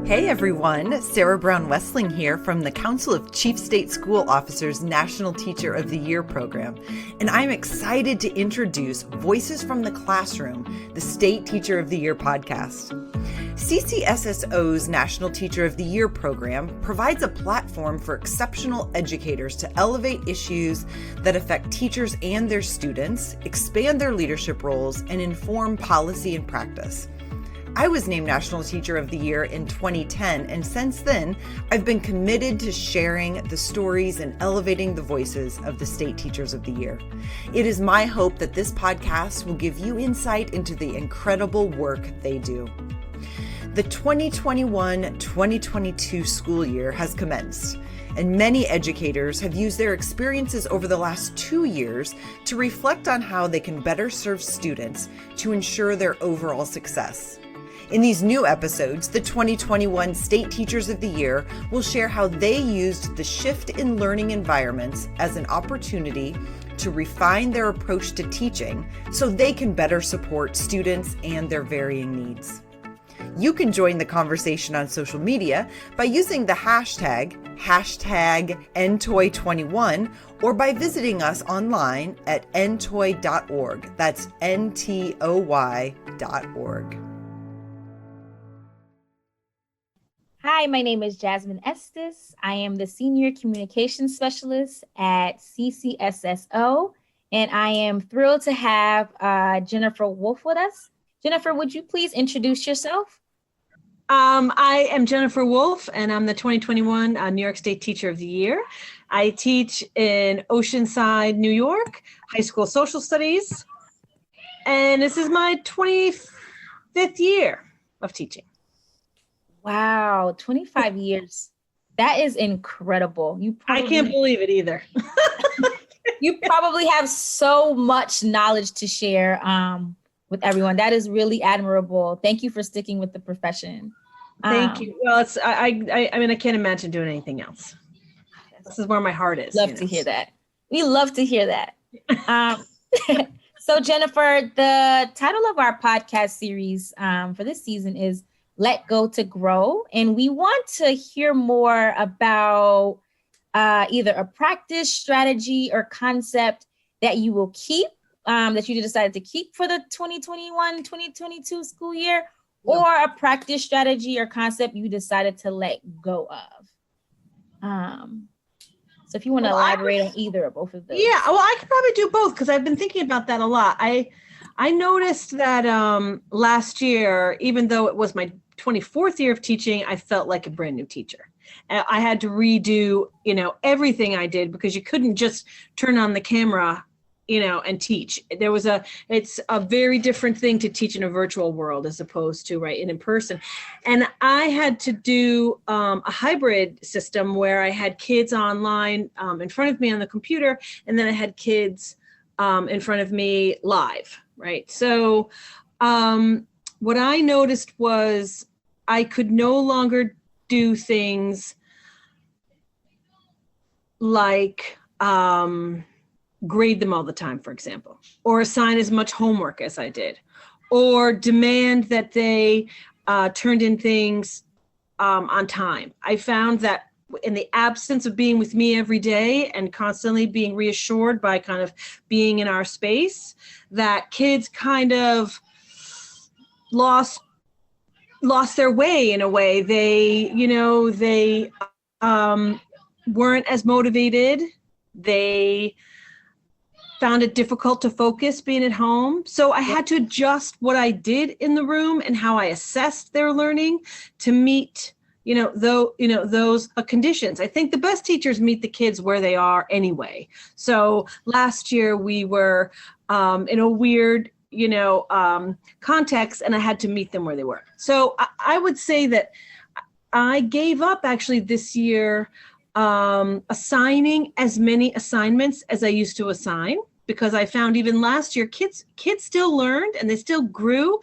Hey everyone, Sarah Brown Westling here from the Council of Chief State School Officers National Teacher of the Year program, and I'm excited to introduce Voices from the Classroom, the State Teacher of the Year podcast. CCSSO's National Teacher of the Year program provides a platform for exceptional educators to elevate issues that affect teachers and their students, expand their leadership roles, and inform policy and practice. I was named National Teacher of the Year in 2010, and since then, I've been committed to sharing the stories and elevating the voices of the State Teachers of the Year. It is my hope that this podcast will give you insight into the incredible work they do. The 2021-2022 school year has commenced, and many educators have used their experiences over the last 2 years to reflect on how they can better serve students to ensure their overall success. In these new episodes, the 2021 State Teachers of the Year will share how they used the shift in learning environments as an opportunity to refine their approach to teaching so they can better support students and their varying needs. You can join the conversation on social media by using the hashtag #NTOY21 or by visiting us online at ntoy.org. That's NTOY.org. Hi, my name is Jasmine Estes. I am the Senior Communications Specialist at CCSSO, and I am thrilled to have Jennifer Wolfe with us. Jennifer, would you please introduce yourself? I am Jennifer Wolfe, and I'm the 2021 New York State Teacher of the Year. I teach in Oceanside, New York, high school social studies, and this is my 25th year of teaching. Wow, 25 years. That is incredible. I can't believe it either. You probably have so much knowledge to share with everyone. That is really admirable. Thank you for sticking with the profession. Thank you. Well, I mean, I can't imagine doing anything else. This is where my heart is. Love to hear that. We love to hear that. So Jennifer, the title of our podcast series for this season is Let Go to Grow. And we want to hear more about either a practice, strategy, or concept that you will keep, that you decided to keep for the 2021-2022 school year, or a practice, strategy, or concept you decided to let go of. So if you want to elaborate on either or both of those. Yeah, well, I could probably do both because I've been thinking about that a lot. I noticed that last year, even though it was my 24th year of teaching, I felt like a brand new teacher. I had to redo, everything I did because you couldn't just turn on the camera, and teach. It's a very different thing to teach in a virtual world as opposed to in person. And I had to do a hybrid system where I had kids online in front of me on the computer, and then I had kids in front of me live, right? So what I noticed was I could no longer do things like grade them all the time, for example, or assign as much homework as I did, or demand that they turned in things on time. I found that in the absence of being with me every day and constantly being reassured by kind of being in our space, that kids kind of lost their way in a way. They weren't as motivated. They found it difficult to focus being at home. So I had to adjust what I did in the room and how I assessed their learning to meet, those conditions. I think the best teachers meet the kids where they are anyway. So last year we were in a weird, context, and I had to meet them where they were. So I would say that I gave up actually this year assigning as many assignments as I used to assign, because I found even last year kids still learned and they still grew.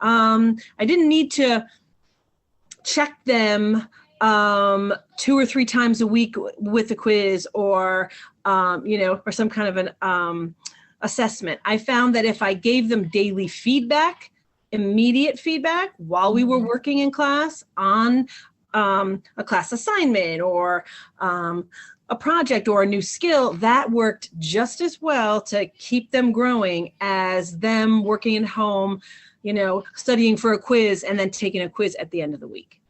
I didn't need to check them 2 or 3 times a week with a quiz or some kind of an assessment. I found that if I gave them daily feedback, immediate feedback while we were working in class on a class assignment or a project or a new skill, that worked just as well to keep them growing as them working at home, studying for a quiz and then taking a quiz at the end of the week.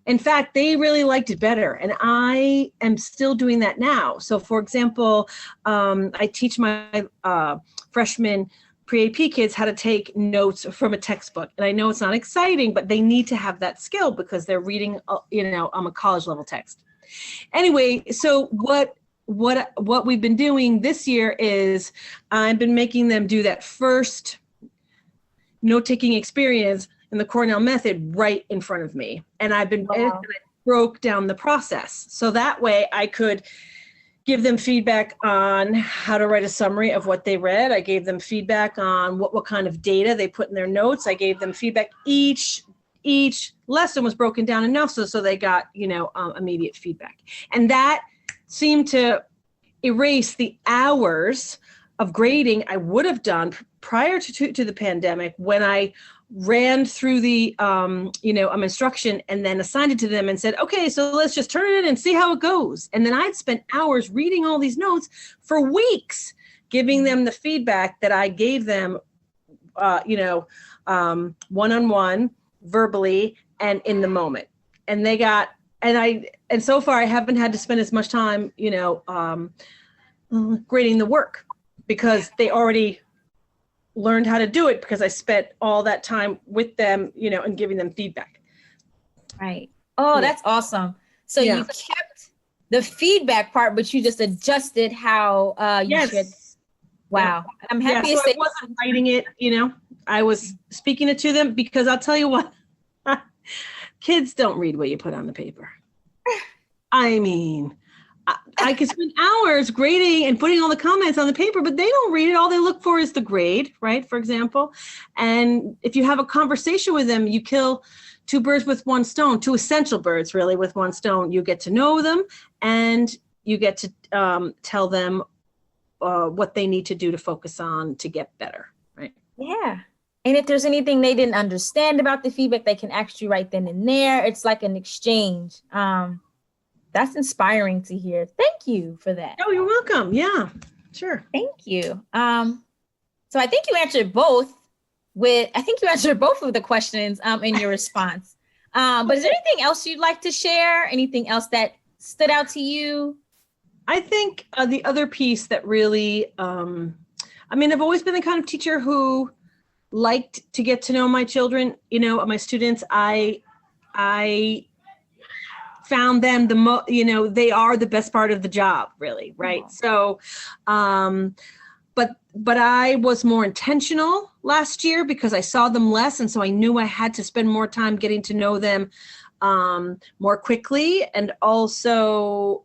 In fact, they really liked it better. And I am still doing that now. So for example, I teach my freshman pre-AP kids how to take notes from a textbook. And I know it's not exciting, but they need to have that skill because they're reading, a college level text. Anyway, so what we've been doing this year is I've been making them do that first note-taking experience in the Cornell method right in front of me. And I broke down the process. So that way I could give them feedback on how to write a summary of what they read. I gave them feedback on what kind of data they put in their notes. I gave them feedback. Each lesson was broken down enough so they got, immediate feedback. And that seemed to erase the hours of grading I would have done prior to the pandemic when I ran through the instruction and then assigned it to them and said, okay, so let's just turn it in and see how it goes. And then I'd spent hours reading all these notes for weeks, giving them the feedback that I gave them, one-on-one, verbally, and in the moment. And they got, and so far I haven't had to spend as much time, grading the work because they already learned how to do it because I spent all that time with them, and giving them feedback. Right. Oh, that's awesome. So you kept the feedback part, but you just adjusted how you should. Wow. Yeah. I'm happy to say I wasn't writing it, I was speaking it to them because I'll tell you what, kids don't read what you put on the paper. I mean, I could spend hours grading and putting all the comments on the paper, but they don't read it. All they look for is the grade, right? For example. And if you have a conversation with them, you kill two birds with one stone, two essential birds really with one stone. You get to know them and you get to tell them what they need to do to focus on to get better, right? Yeah. And if there's anything they didn't understand about the feedback, they can actually write then and there. It's like an exchange. That's inspiring to hear. Thank you for that. Oh, you're welcome. Yeah, sure. Thank you. So I think you answered both of the questions in your response. But is there anything else you'd like to share? Anything else that stood out to you? I think the other piece that really, I've always been the kind of teacher who liked to get to know my children, my students. I found them they are the best part of the job, really, right? So, but I was more intentional last year because I saw them less, and so I knew I had to spend more time getting to know them more quickly, and also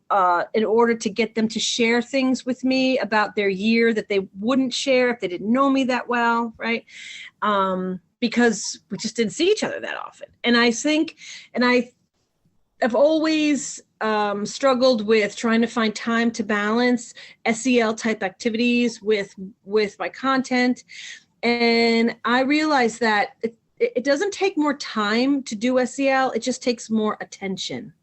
in order to get them to share things with me about their year that they wouldn't share if they didn't know me that well, right? Because we just didn't see each other that often. And I think, I've always struggled with trying to find time to balance SEL type activities with my content. And I realized that it doesn't take more time to do SEL, it just takes more attention.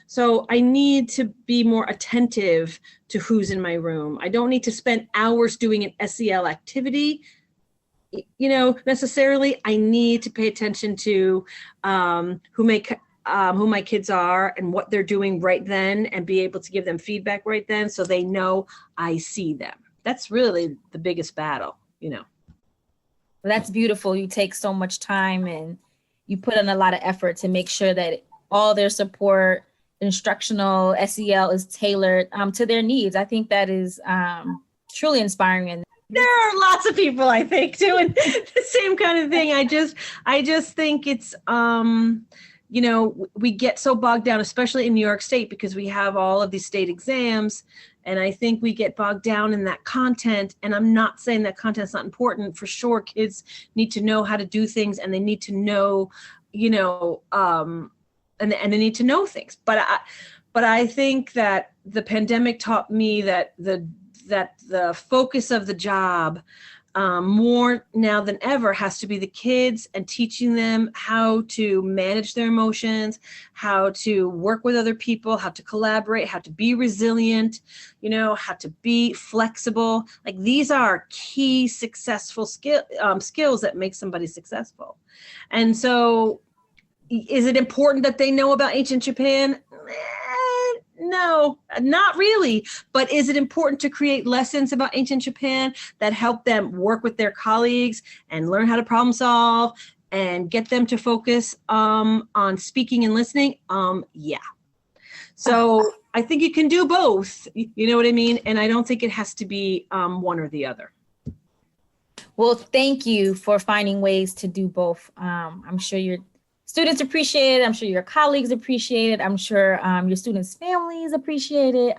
So I need to be more attentive to who's in my room. I don't need to spend hours doing an SEL activity, necessarily. I need to pay attention to who my kids are and what they're doing right then, and be able to give them feedback right then so they know I see them. That's really the biggest battle, Well, that's beautiful. You take so much time and you put in a lot of effort to make sure that all their support, instructional SEL is tailored to their needs. I think that is truly inspiring. And there are lots of people, I think, doing the same kind of thing. I just think it's, we get so bogged down, especially in New York State, because we have all of these state exams. And I think we get bogged down in that content. And I'm not saying that content's not important. For sure, kids need to know how to do things, and they need to know, and they need to know things. But I think that the pandemic taught me that the focus of the job more now than ever has to be the kids and teaching them how to manage their emotions, how to work with other people, how to collaborate, how to be resilient, how to be flexible. Like these are key successful skills that make somebody successful. And so is it important that they know about ancient Japan? No, not really. But is it important to create lessons about ancient Japan that help them work with their colleagues and learn how to problem solve and get them to focus on speaking and listening? Yeah. So I think you can do both. You know what I mean? And I don't think it has to be one or the other. Well, thank you for finding ways to do both. I'm sure your students appreciate it. I'm sure your colleagues appreciate it. I'm sure your students' families appreciate it.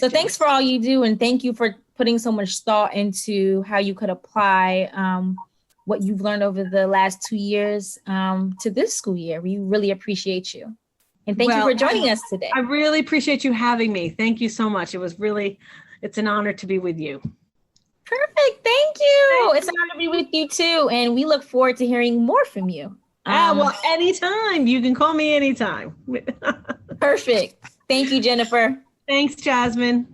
Thanks for all you do. And thank you for putting so much thought into how you could apply what you've learned over the last 2 years to this school year. We really appreciate you. And thank you for joining us today. I really appreciate you having me. Thank you so much. It's an honor to be with you. Perfect. Thank you. It's an honor to be with you too. And we look forward to hearing more from you. Anytime. You can call me anytime. Perfect. Thank you, Jennifer. Thanks, Jasmine.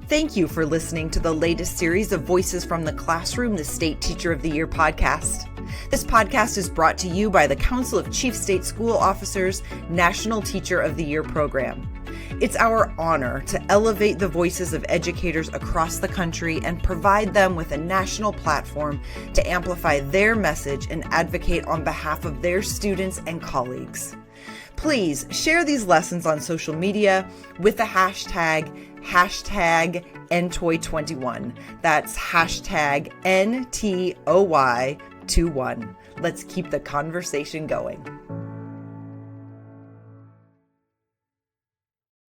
Thank you for listening to the latest series of Voices from the Classroom, the State Teacher of the Year podcast. This podcast is brought to you by the Council of Chief State School Officers National Teacher of the Year program. It's our honor to elevate the voices of educators across the country and provide them with a national platform to amplify their message and advocate on behalf of their students and colleagues. Please share these lessons on social media with the hashtag NTOY21. That's hashtag NTOY21. Let's keep the conversation going.